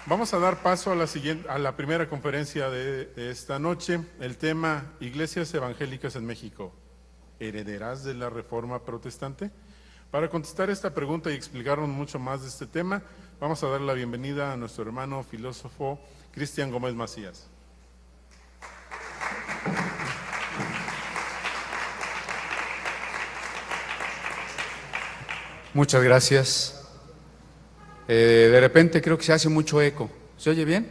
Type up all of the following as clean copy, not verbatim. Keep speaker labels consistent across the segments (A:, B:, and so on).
A: Vamos a dar paso a la primera conferencia de esta noche. El tema: Iglesias Evangélicas en México, ¿herederas de la Reforma Protestante? Para contestar esta pregunta y explicarnos mucho más de este tema, vamos a dar la bienvenida a nuestro hermano filósofo Cristian Gómez Macías.
B: Muchas gracias. De repente creo que se hace mucho eco. ¿Se oye bien?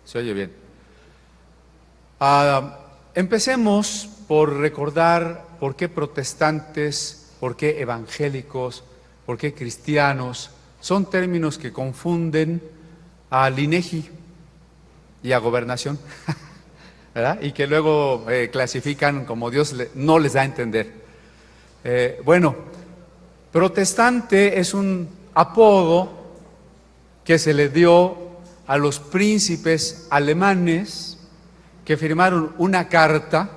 B: Se oye bien. Empecemos por recordar por qué protestantes, por qué evangélicos, por qué cristianos son términos que confunden al INEGI y a gobernación, ¿verdad? Y que luego clasifican como Dios no les da a entender. Protestante es un apodo que se le dio a los príncipes alemanes que firmaron una carta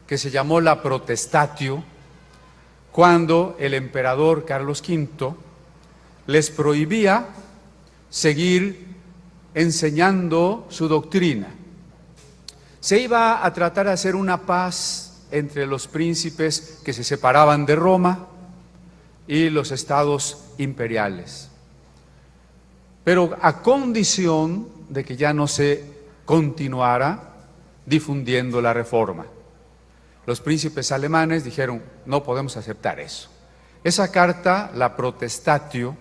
B: que se llamó la Protestatio, cuando el emperador Carlos V les prohibía seguir enseñando su doctrina. Se iba a tratar de hacer una paz entre los príncipes que se separaban de Roma y los estados imperiales, pero a condición de que ya no se continuara difundiendo la reforma. Los príncipes alemanes dijeron: no podemos aceptar eso. Esa carta, la Protestatio,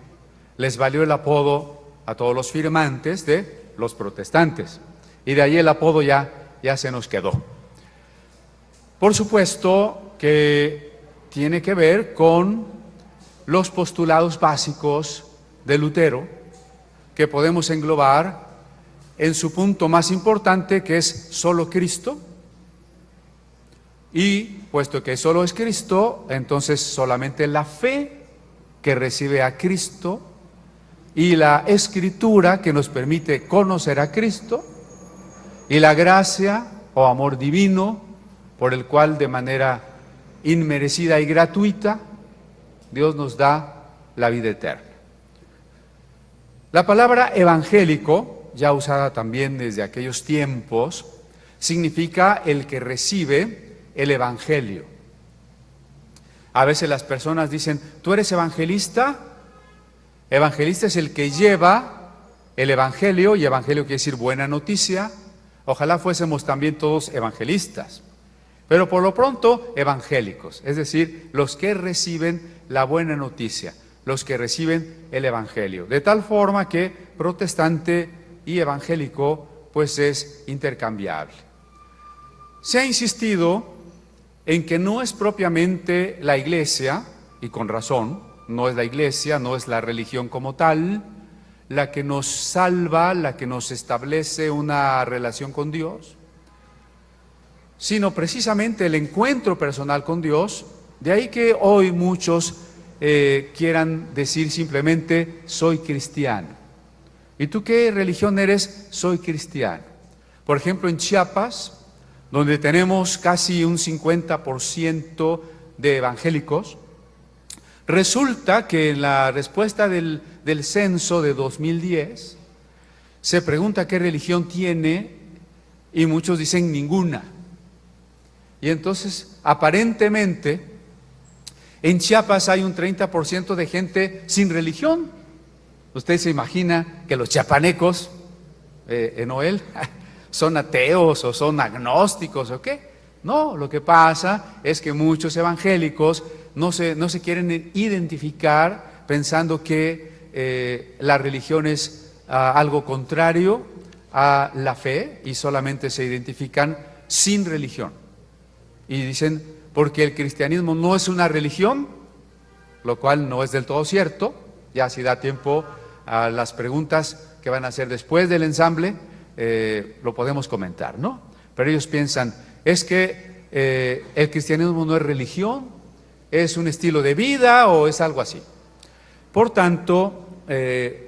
B: les valió el apodo a todos los firmantes de los protestantes, y de ahí el apodo ya se nos quedó. Por supuesto que tiene que ver con los postulados básicos de Lutero, que podemos englobar en su punto más importante, que es solo Cristo. Y puesto que solo es Cristo, entonces solamente la fe que recibe a Cristo y la Escritura que nos permite conocer a Cristo y la gracia o amor divino por el cual de manera inmerecida y gratuita Dios nos da la vida eterna. La palabra evangélico, ya usada también desde aquellos tiempos, significa el que recibe el evangelio. A veces las personas dicen: ¿tú eres evangelista? Evangelista es el que lleva el evangelio, y evangelio quiere decir buena noticia. Ojalá fuésemos también todos evangelistas, pero por lo pronto evangélicos, es decir, los que reciben la buena noticia, los que reciben el evangelio. De tal forma que protestante y evangélico pues es intercambiable. Se ha insistido en que no es propiamente la Iglesia, y con razón, no es la Iglesia, no es la religión como tal, la que nos salva, la que nos establece una relación con Dios, sino precisamente el encuentro personal con Dios. De ahí que hoy muchos quieran decir simplemente: soy cristiano. ¿Y tú qué religión eres? Soy cristiano. Por ejemplo, en Chiapas, donde tenemos casi un 50% de evangélicos, resulta que en la respuesta del censo de 2010 se pregunta qué religión tiene, y muchos dicen ninguna. Y entonces, aparentemente, en Chiapas hay un 30% de gente sin religión. Usted se imagina que los chiapanecos, Noel, son ateos o son agnósticos o qué. No, lo que pasa es que muchos evangélicos no se quieren identificar pensando que la religión es algo contrario a la fe, y solamente se identifican sin religión. Y dicen: porque el cristianismo no es una religión, lo cual no es del todo cierto. Ya si da tiempo a las preguntas que van a hacer después del ensamble, lo podemos comentar, ¿no? Pero ellos piensan: es que el cristianismo no es religión, es un estilo de vida o es algo así. Por tanto,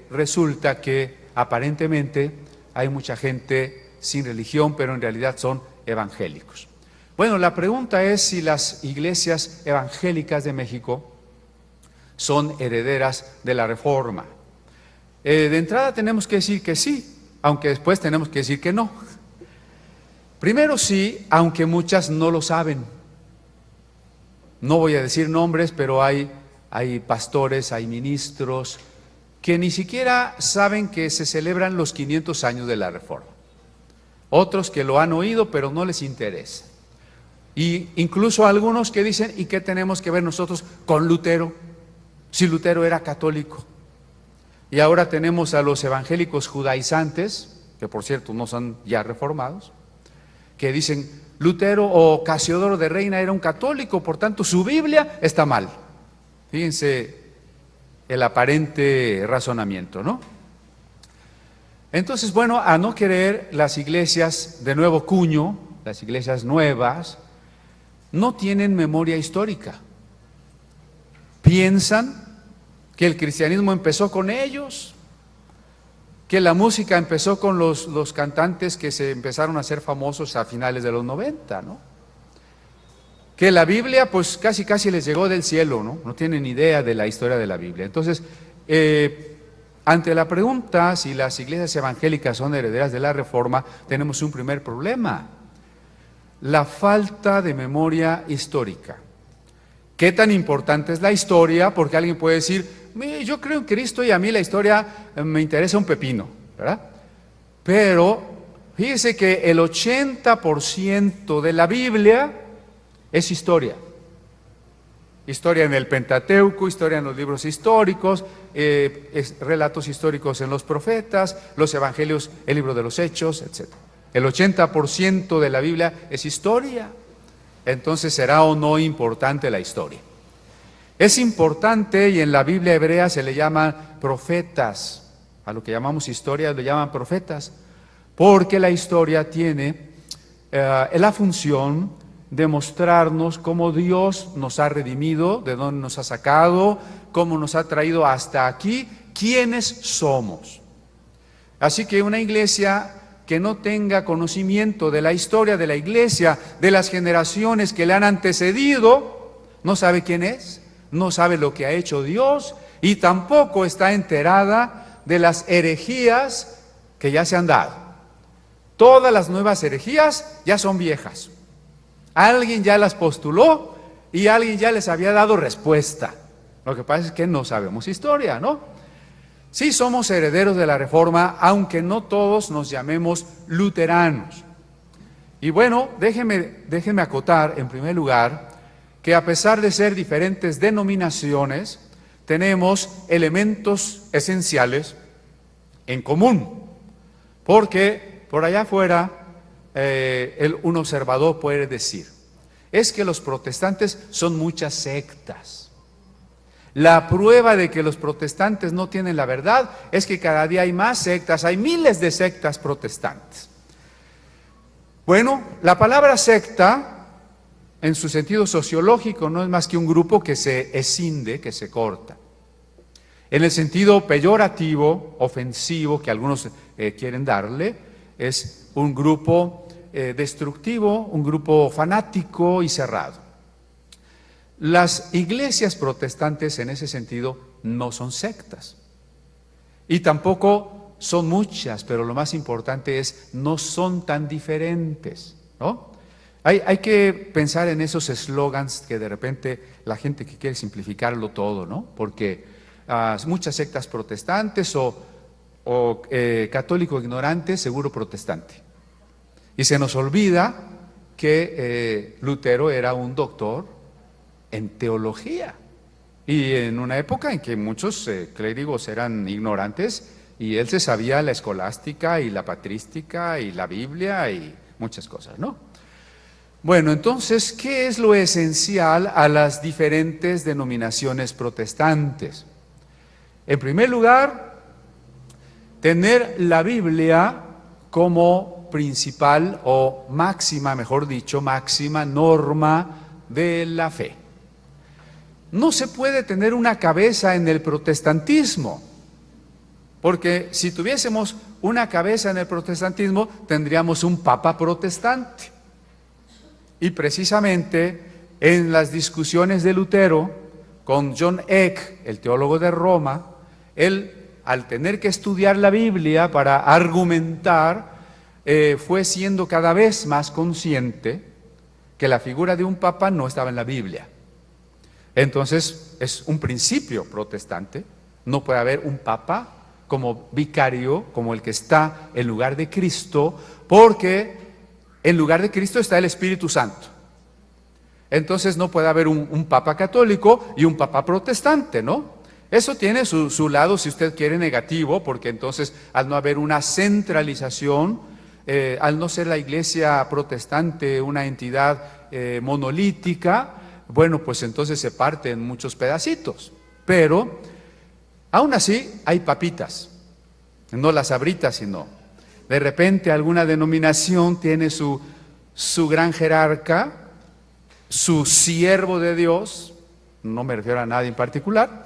B: resulta que aparentemente hay mucha gente sin religión, pero en realidad son evangélicos. Bueno, la pregunta es si las iglesias evangélicas de México son herederas de la Reforma. De entrada tenemos que decir que sí, aunque después tenemos que decir que no. Primero sí, aunque muchas no lo saben. No voy a decir nombres, pero hay pastores, hay ministros que ni siquiera saben que se celebran los 500 años de la Reforma. Otros que lo han oído, pero no les interesa. Y incluso algunos que dicen, ¿y qué tenemos que ver nosotros con Lutero? Si Lutero era católico. Y ahora tenemos a los evangélicos judaizantes, que por cierto no son ya reformados, que dicen, Lutero o Casiodoro de Reina era un católico, por tanto su Biblia está mal. Fíjense el aparente razonamiento, ¿no? Entonces, bueno, a no querer, las iglesias de nuevo cuño, las iglesias nuevas, no tienen memoria histórica. Piensan que el cristianismo empezó con ellos, que la música empezó con los cantantes que se empezaron a hacer famosos a finales de los 90, ¿no? Que la Biblia pues casi les llegó del cielo, ¿no? No tienen idea de la historia de la Biblia. Entonces, ante la pregunta si las iglesias evangélicas son herederas de la Reforma, tenemos un primer problema: la falta de memoria histórica. ¿Qué tan importante es la historia? Porque alguien puede decir, yo creo en Cristo y a mí la historia me interesa un pepino, ¿verdad? Pero fíjese que el 80% de la Biblia es historia. Historia en el Pentateuco, historia en los libros históricos, relatos históricos en los profetas, los evangelios, el libro de los Hechos, etc. El 80% de la Biblia es historia. Entonces, ¿será o no importante la historia? Es importante, y en la Biblia hebrea se le llaman profetas. A lo que llamamos historia le llaman profetas, porque la historia tiene la función de mostrarnos cómo Dios nos ha redimido, de dónde nos ha sacado, cómo nos ha traído hasta aquí, quiénes somos. Así que una iglesia que no tenga conocimiento de la historia de la iglesia, de las generaciones que le han antecedido, no sabe quién es, no sabe lo que ha hecho Dios y tampoco está enterada de las herejías que ya se han dado. Todas las nuevas herejías ya son viejas. Alguien ya las postuló y alguien ya les había dado respuesta. Lo que pasa es que no sabemos historia, ¿no? Sí somos herederos de la Reforma, aunque no todos nos llamemos luteranos. Y bueno, déjenme acotar en primer lugar que a pesar de ser diferentes denominaciones, tenemos elementos esenciales en común. Porque por allá afuera un observador puede decir, es que los protestantes son muchas sectas. La prueba de que los protestantes no tienen la verdad es que cada día hay más sectas, hay miles de sectas protestantes. Bueno, la palabra secta, en su sentido sociológico, no es más que un grupo que se escinde, que se corta. En el sentido peyorativo, ofensivo, que algunos quieren darle, es un grupo destructivo, un grupo fanático y cerrado. Las iglesias protestantes en ese sentido no son sectas y tampoco son muchas, pero lo más importante es no son tan diferentes, ¿no? Hay que pensar en esos eslogans que de repente la gente que quiere simplificarlo todo, ¿no? Porque muchas sectas protestantes o católico ignorante, seguro protestante. Y se nos olvida que Lutero era un doctor en teología y en una época en que muchos clérigos eran ignorantes y él se sabía la escolástica y la patrística y la Biblia y muchas cosas, ¿no? Bueno, entonces, ¿qué es lo esencial a las diferentes denominaciones protestantes? En primer lugar, tener la Biblia como principal o máxima, mejor dicho, máxima norma de la fe. No se puede tener una cabeza en el protestantismo, porque si tuviésemos una cabeza en el protestantismo, tendríamos un papa protestante. Y precisamente en las discusiones de Lutero con John Eck, el teólogo de Roma, él al tener que estudiar la Biblia para argumentar, fue siendo cada vez más consciente que la figura de un papa no estaba en la Biblia. Entonces, es un principio protestante. No puede haber un papa como vicario, como el que está en lugar de Cristo, porque en lugar de Cristo está el Espíritu Santo. Entonces no puede haber un papa católico y un papa protestante, ¿no? Eso tiene su lado, si usted quiere, negativo, porque entonces al no haber una centralización, al no ser la iglesia protestante una entidad monolítica, bueno, pues entonces se parte en muchos pedacitos. Pero aún así hay papitas, no las sabritas, sino de repente alguna denominación tiene su gran jerarca, su siervo de Dios, no me refiero a nadie en particular,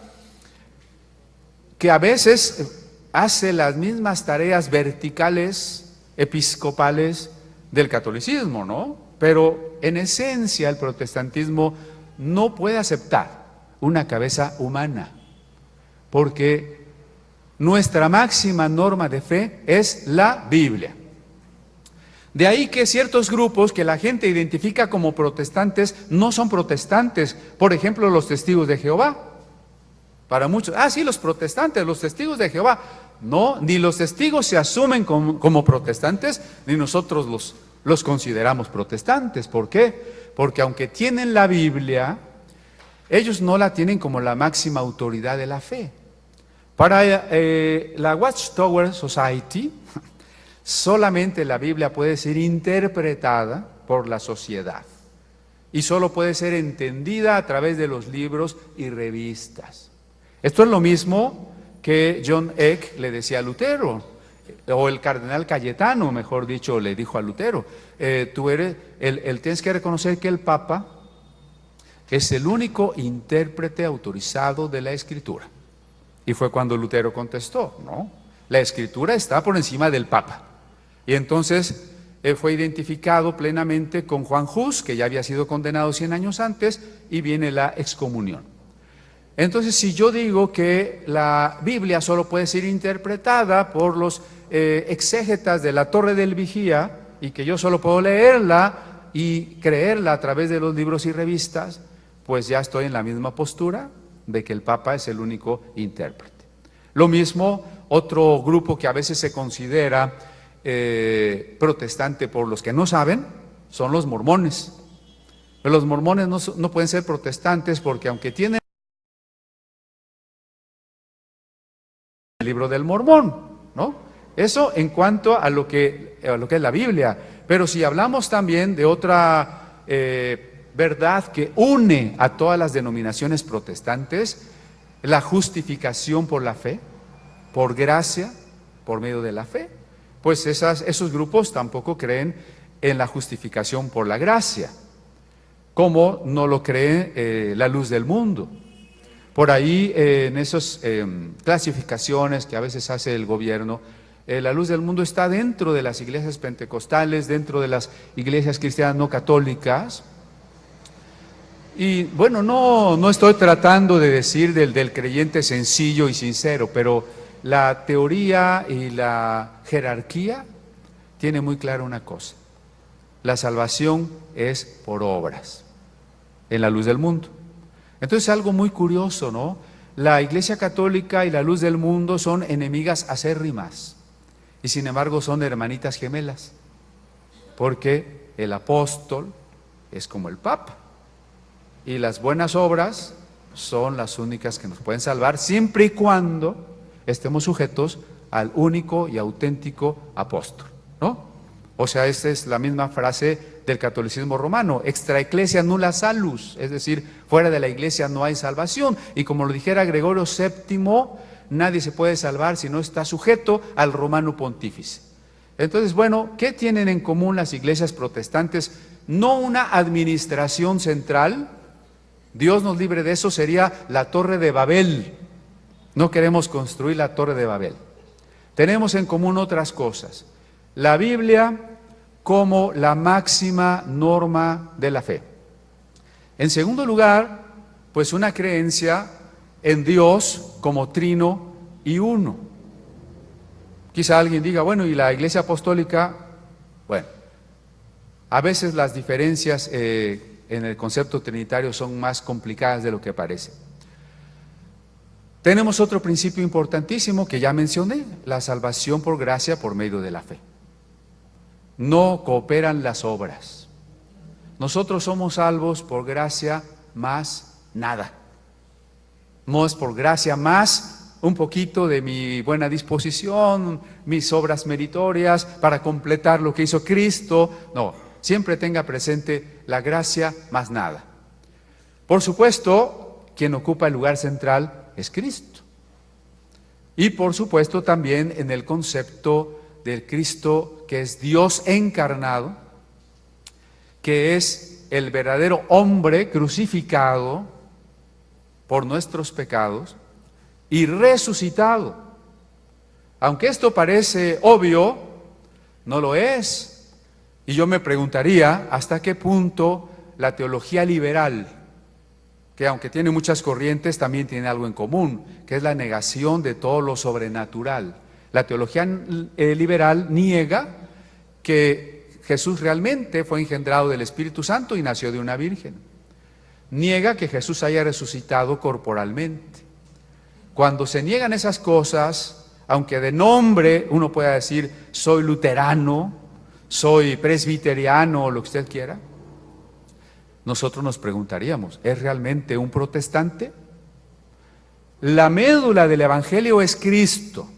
B: que a veces hace las mismas tareas verticales, episcopales del catolicismo, ¿no? Pero en esencia el protestantismo no puede aceptar una cabeza humana, porque nuestra máxima norma de fe es la Biblia. De ahí que ciertos grupos que la gente identifica como protestantes no son protestantes. Por ejemplo, los testigos de Jehová. Para muchos, sí, los protestantes, los testigos de Jehová. No, ni los testigos se asumen como protestantes, ni nosotros los consideramos protestantes. ¿Por qué? Porque aunque tienen la Biblia, ellos no la tienen como la máxima autoridad de la fe. Para la Watchtower Society, solamente la Biblia puede ser interpretada por la sociedad y solo puede ser entendida a través de los libros y revistas. Esto es lo mismo que John Eck le decía a Lutero, o el cardenal Cayetano, mejor dicho, le dijo a Lutero, tienes que reconocer que el Papa es el único intérprete autorizado de la Escritura. Y fue cuando Lutero contestó, no, la Escritura está por encima del Papa. Y entonces fue identificado plenamente con Juan Hus, que ya había sido condenado 100 años antes, y viene la excomunión. Entonces, si yo digo que la Biblia solo puede ser interpretada por los exégetas de la Torre del Vigía, y que yo solo puedo leerla y creerla a través de los libros y revistas, pues ya estoy en la misma postura de que el Papa es el único intérprete. Lo mismo, otro grupo que a veces se considera protestante por los que no saben, son los mormones. Pero los mormones no pueden ser protestantes porque aunque tienen el libro del Mormón, ¿no? Eso en cuanto a lo que es la Biblia. Pero si hablamos también de otra verdad que une a todas las denominaciones protestantes, la justificación por la fe, por gracia, por medio de la fe, pues esos grupos tampoco creen en la justificación por la gracia, como no lo cree la luz del mundo. Por ahí, en esas clasificaciones que a veces hace el gobierno, la luz del mundo está dentro de las iglesias pentecostales, dentro de las iglesias cristianas no católicas. Y bueno, no estoy tratando de decir del creyente sencillo y sincero, pero la teoría y la jerarquía tiene muy clara una cosa: la salvación es por obras, en la luz del mundo. Entonces, algo muy curioso, ¿no? La Iglesia Católica y la luz del mundo son enemigas acérrimas, y sin embargo son hermanitas gemelas, porque el apóstol es como el Papa, y las buenas obras son las únicas que nos pueden salvar, siempre y cuando estemos sujetos al único y auténtico apóstol, ¿no? O sea, esta es la misma frase del catolicismo romano: extra ecclesia nulla salus, es decir, fuera de la iglesia no hay salvación. Y como lo dijera Gregorio VII, nadie se puede salvar si no está sujeto al romano pontífice. Entonces, bueno, ¿qué tienen en común las iglesias protestantes? No una administración central, Dios nos libre de eso, sería la Torre de Babel. No queremos construir la Torre de Babel. Tenemos en común otras cosas: la Biblia como la máxima norma de la fe. En segundo lugar, pues una creencia en Dios como trino y uno. Quizá alguien diga, bueno, ¿y la Iglesia Apostólica? Bueno, a veces las diferencias en el concepto trinitario son más complicadas de lo que parece. Tenemos otro principio importantísimo que ya mencioné, la salvación por gracia por medio de la fe. No cooperan las obras. Nosotros somos salvos por gracia más nada. No es por gracia más un poquito de mi buena disposición, mis obras meritorias para completar lo que hizo Cristo. No, siempre tenga presente la gracia más nada. Por supuesto, quien ocupa el lugar central es Cristo. Y por supuesto también en el concepto del Cristo que es Dios encarnado, que es el verdadero hombre crucificado por nuestros pecados y resucitado. Aunque esto parece obvio, no lo es. Y yo me preguntaría hasta qué punto la teología liberal, que aunque tiene muchas corrientes, también tiene algo en común, que es la negación de todo lo sobrenatural. La teología liberal niega que Jesús realmente fue engendrado del Espíritu Santo y nació de una virgen. Niega que Jesús haya resucitado corporalmente. Cuando se niegan esas cosas, aunque de nombre uno pueda decir, soy luterano, soy presbiteriano o lo que usted quiera, nosotros nos preguntaríamos, ¿es realmente un protestante? La médula del Evangelio es Cristo.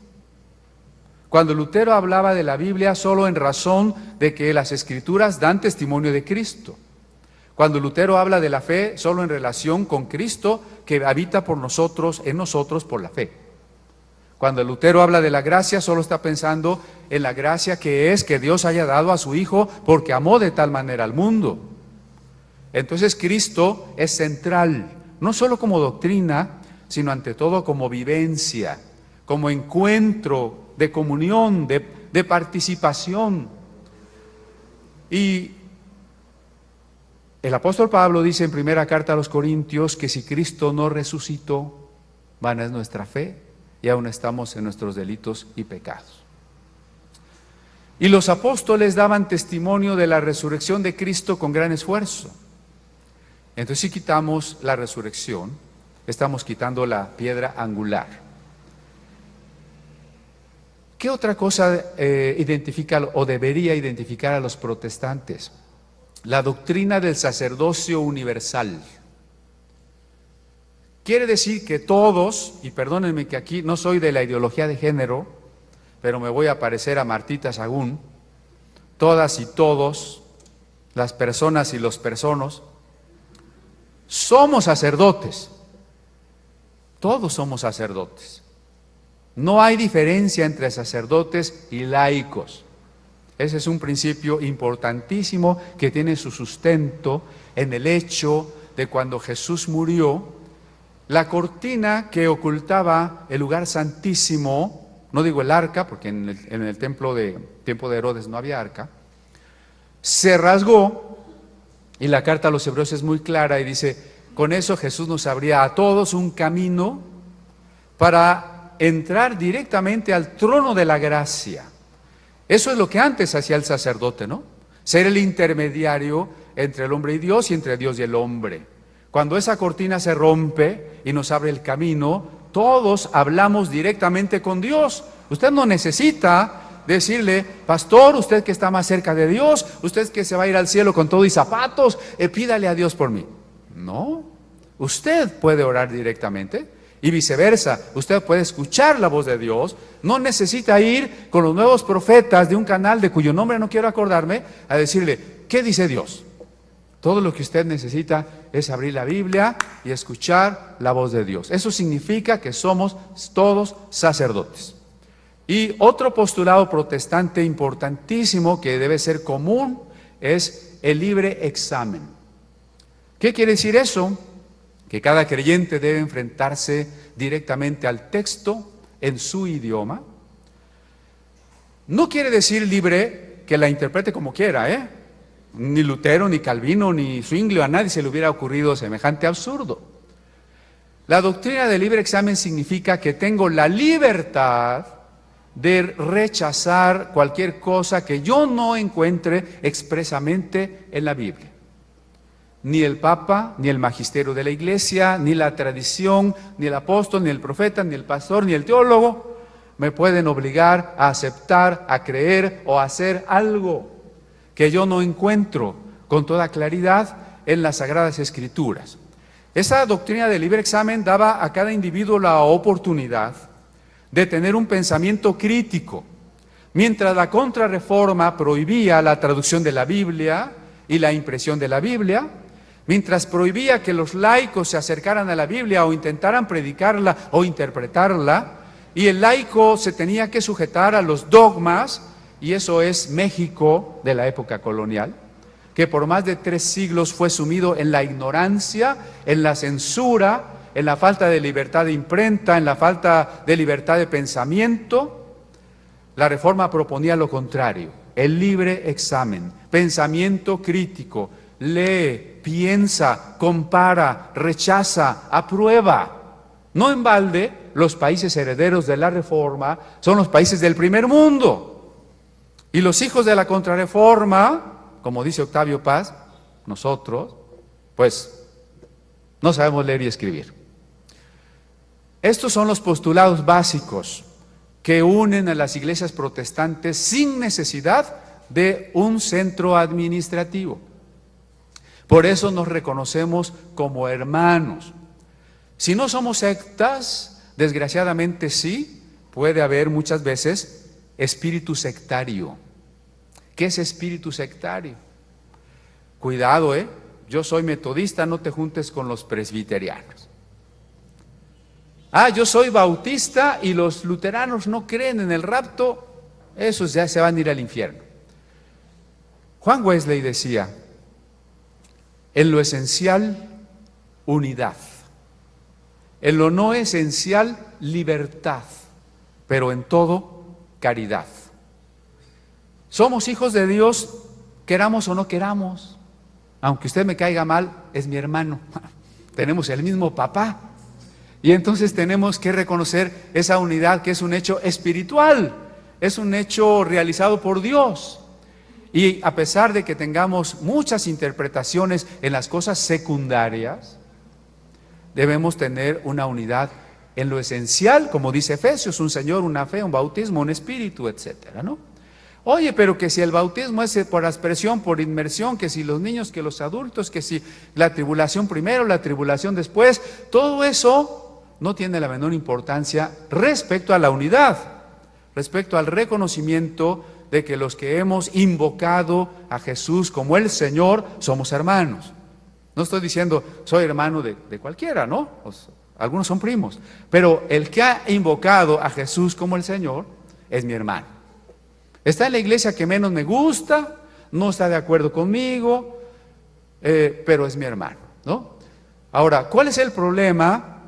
B: Cuando Lutero hablaba de la Biblia solo en razón de que las Escrituras dan testimonio de Cristo. Cuando Lutero habla de la fe solo en relación con Cristo que habita por nosotros, en nosotros por la fe. Cuando Lutero habla de la gracia solo está pensando en la gracia que es que Dios haya dado a su Hijo porque amó de tal manera al mundo. Entonces Cristo es central, no solo como doctrina, sino ante todo como vivencia, como encuentro de comunión, de participación. Y el apóstol Pablo dice en primera carta a los Corintios que si Cristo no resucitó, vana es nuestra fe y aún estamos en nuestros delitos y pecados. Y los apóstoles daban testimonio de la resurrección de Cristo con gran esfuerzo. Entonces si quitamos la resurrección, estamos quitando la piedra angular. ¿Qué otra cosa identifica o debería identificar a los protestantes? La doctrina del sacerdocio universal. Quiere decir que todos, y perdónenme que aquí no soy de la ideología de género, pero me voy a parecer a Martita Sagún, todas y todos, las personas y los personas, somos sacerdotes. Todos somos sacerdotes. No hay diferencia entre sacerdotes y laicos. Ese es un principio importantísimo que tiene su sustento en el hecho de cuando Jesús murió, la cortina que ocultaba el lugar santísimo, no digo el arca, porque en el tiempo de Herodes no había arca, se rasgó y la carta a los Hebreos es muy clara y dice, con eso Jesús nos abría a todos un camino para entrar directamente al trono de la gracia. Eso es lo que antes hacía el sacerdote, ¿no? Ser el intermediario entre el hombre y Dios y entre Dios y el hombre. Cuando esa cortina se rompe y nos abre el camino, todos hablamos directamente con Dios. Usted no necesita decirle, pastor, usted que está más cerca de Dios, usted que se va a ir al cielo con todo y zapatos, pídale a Dios por mí. No, usted puede orar directamente. Y viceversa, usted puede escuchar la voz de Dios, no necesita ir con los nuevos profetas de un canal de cuyo nombre no quiero acordarme, a decirle, ¿qué dice Dios? Todo lo que usted necesita es abrir la Biblia y escuchar la voz de Dios. Eso significa que somos todos sacerdotes. Y otro postulado protestante importantísimo que debe ser común es el libre examen. ¿Qué quiere decir eso? Que cada creyente debe enfrentarse directamente al texto en su idioma. No quiere decir libre que la interprete como quiera, Ni Lutero, ni Calvino, ni Zwingli, a nadie se le hubiera ocurrido semejante absurdo. La doctrina del libre examen significa que tengo la libertad de rechazar cualquier cosa que yo no encuentre expresamente en la Biblia. Ni el Papa, ni el magisterio de la Iglesia, ni la tradición, ni el apóstol, ni el profeta, ni el pastor, ni el teólogo me pueden obligar a aceptar, a creer o a hacer algo que yo no encuentro con toda claridad en las Sagradas Escrituras. Esa doctrina del libre examen daba a cada individuo la oportunidad de tener un pensamiento crítico, mientras la Contrarreforma prohibía la traducción de la Biblia y la impresión de la Biblia, mientras prohibía que los laicos se acercaran a la Biblia o intentaran predicarla o interpretarla, y el laico se tenía que sujetar a los dogmas, y eso es México de la época colonial, que por más de 3 siglos fue sumido en la ignorancia, en la censura, en la falta de libertad de imprenta, en la falta de libertad de pensamiento. La Reforma proponía lo contrario, el libre examen, pensamiento crítico, lee, piensa, compara, rechaza, aprueba. No en balde, los países herederos de la Reforma son los países del primer mundo. Y los hijos de la Contrarreforma, como dice Octavio Paz, nosotros, pues no sabemos leer y escribir. Estos son los postulados básicos que unen a las iglesias protestantes sin necesidad de un centro administrativo. Por eso nos reconocemos como hermanos. Si no somos sectas, desgraciadamente sí, puede haber muchas veces espíritu sectario. ¿Qué es espíritu sectario? Cuidado, yo soy metodista, no te juntes con los presbiterianos. Yo soy bautista y los luteranos no creen en el rapto, esos ya se van a ir al infierno. Juan Wesley decía, en lo esencial, unidad. En lo no esencial, libertad. Pero en todo, caridad. Somos hijos de Dios, queramos o no queramos. Aunque usted me caiga mal, es mi hermano. Tenemos el mismo papá. Y entonces tenemos que reconocer esa unidad que es un hecho espiritual, es un hecho realizado por Dios. Y a pesar de que tengamos muchas interpretaciones en las cosas secundarias, debemos tener una unidad en lo esencial, como dice Efesios, un Señor, una fe, un bautismo, un espíritu, etcétera, ¿no? Oye, pero que si el bautismo es por aspersión, por inmersión, que si los niños, que los adultos, que si la tribulación primero, la tribulación después, todo eso no tiene la menor importancia respecto a la unidad, respecto al reconocimiento de que los que hemos invocado a Jesús como el Señor somos hermanos. No estoy diciendo soy hermano de cualquiera, ¿no? Algunos son primos, pero el que ha invocado a Jesús como el Señor es mi hermano. Está en la iglesia que menos me gusta, no está de acuerdo conmigo, pero es mi hermano, ¿no? Ahora, ¿cuál es el problema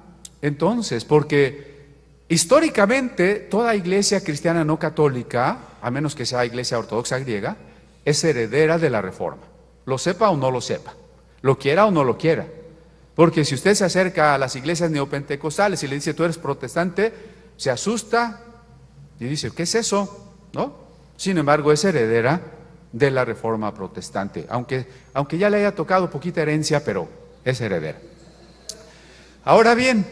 B: entonces? Porque históricamente toda iglesia cristiana no católica, a menos que sea iglesia ortodoxa griega, es heredera de la Reforma, lo sepa o no lo sepa, lo quiera o no lo quiera. Porque si usted se acerca a las iglesias neopentecostales y le dice tú eres protestante, se asusta y dice ¿qué es eso? ¿No? Sin embargo, es heredera de la Reforma protestante, aunque ya le haya tocado poquita herencia, pero es heredera. Ahora bien,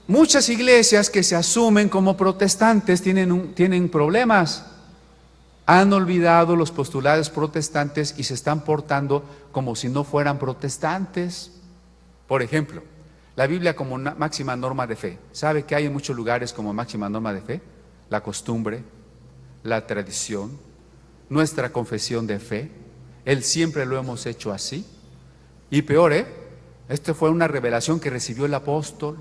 B: muchas iglesias que se asumen como protestantes tienen problemas. Han olvidado los postulados protestantes y se están portando como si no fueran protestantes. Por ejemplo, la Biblia como máxima norma de fe. ¿Sabe que hay en muchos lugares como máxima norma de fe? La costumbre, la tradición, nuestra confesión de fe. Él siempre lo hemos hecho así. Y peor, esta fue una revelación que recibió el apóstol.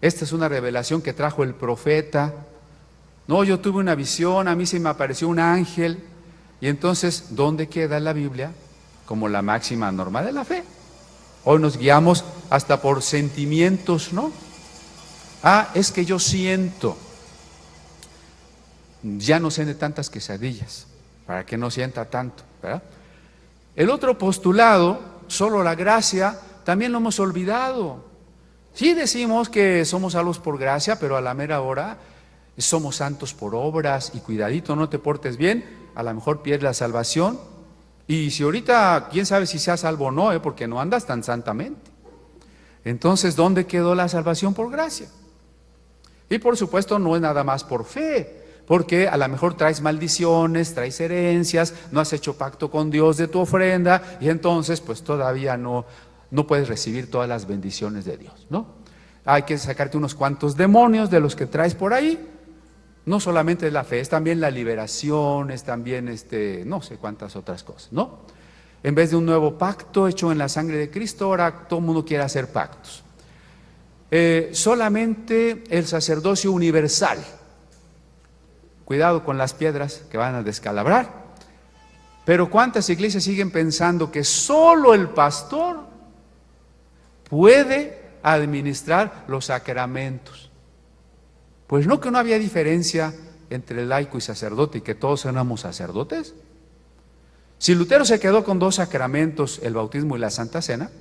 B: Esta es una revelación que trajo el profeta. No, yo tuve una visión, a mí se me apareció un ángel. Y entonces, ¿dónde queda la Biblia? Como la máxima norma de la fe. Hoy nos guiamos hasta por sentimientos, ¿no? Es que yo siento. Ya no cene tantas quesadillas, para que no sienta tanto, ¿verdad? El otro postulado, solo la gracia, también lo hemos olvidado. Sí decimos que somos salvos por gracia, pero a la mera hora somos santos por obras y cuidadito, no te portes bien, a lo mejor pierdes la salvación. Y si ahorita, quién sabe si seas salvo o no, porque no andas tan santamente. Entonces, ¿dónde quedó la salvación? Por gracia. Y por supuesto no es nada más por fe, porque a lo mejor traes maldiciones, traes herencias, no has hecho pacto con Dios de tu ofrenda, y entonces pues todavía no puedes recibir todas las bendiciones de Dios, ¿no? Hay que sacarte unos cuantos demonios de los que traes por ahí. No solamente es la fe, es también la liberación, es también no sé cuántas otras cosas, ¿no? En vez de un nuevo pacto hecho en la sangre de Cristo, ahora todo el mundo quiere hacer pactos. Solamente el sacerdocio universal, cuidado con las piedras que van a descalabrar, pero ¿cuántas iglesias siguen pensando que solo el pastor puede administrar los sacramentos? Pues no, que no había diferencia entre laico y sacerdote y que todos éramos sacerdotes. Si Lutero se quedó con 2 sacramentos, el bautismo y la Santa Cena,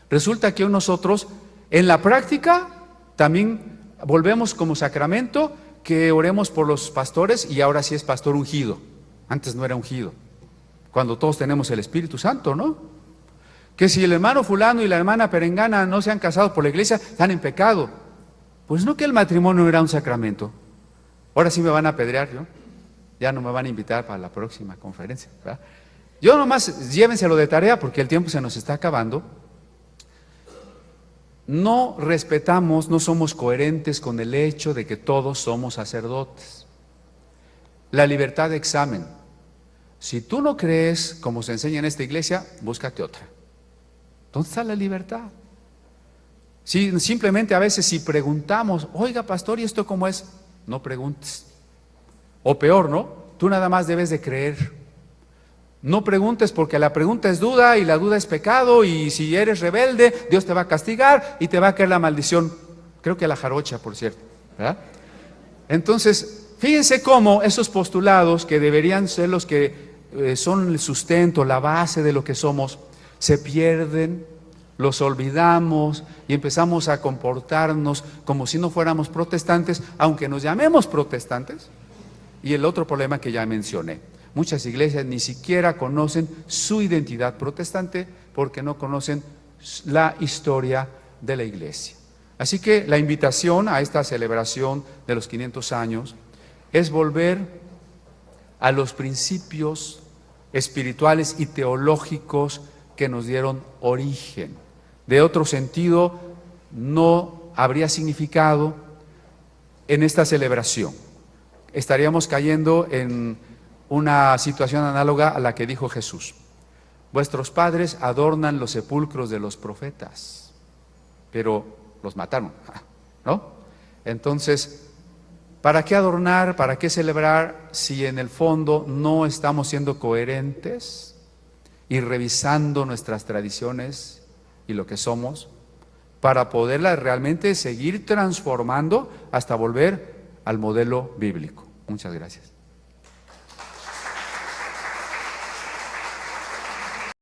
B: resulta que nosotros en la práctica también volvemos como sacramento que oremos por los pastores, y ahora sí es pastor ungido. Antes no era ungido, cuando todos tenemos el Espíritu Santo, ¿no? Que si el hermano fulano y la hermana perengana no se han casado por la iglesia, están en pecado. Pues no, que el matrimonio era un sacramento. Ahora sí me van a apedrear, ¿no? Ya no me van a invitar para la próxima conferencia, ¿verdad? Yo nomás llévenselo de tarea porque el tiempo se nos está acabando. No respetamos, no somos coherentes con el hecho de que todos somos sacerdotes. La libertad de examen. Si tú no crees como se enseña en esta iglesia, búscate otra. ¿Dónde está la libertad? Si simplemente a veces si preguntamos, oiga pastor, ¿y esto cómo es? No preguntes. O peor, ¿no? Tú nada más debes de creer. No preguntes, porque la pregunta es duda y la duda es pecado, y si eres rebelde, Dios te va a castigar y te va a caer la maldición. Creo que la jarocha, por cierto, ¿verdad? Entonces, fíjense cómo esos postulados que deberían ser los que son el sustento, la base de lo que somos, se pierden, los olvidamos y empezamos a comportarnos como si no fuéramos protestantes, aunque nos llamemos protestantes. Y el otro problema que ya mencioné, muchas iglesias ni siquiera conocen su identidad protestante porque no conocen la historia de la iglesia. Así que la invitación a esta celebración de los 500 años es volver a los principios espirituales y teológicos que nos dieron origen. De otro sentido, no habría significado en esta celebración. Estaríamos cayendo en una situación análoga a la que dijo Jesús. Vuestros padres adornan los sepulcros de los profetas, pero los mataron, ¿no? Entonces, ¿para qué adornar, para qué celebrar si en el fondo no estamos siendo coherentes y revisando nuestras tradiciones y lo que somos para poderlas realmente seguir transformando hasta volver al modelo bíblico? Muchas gracias.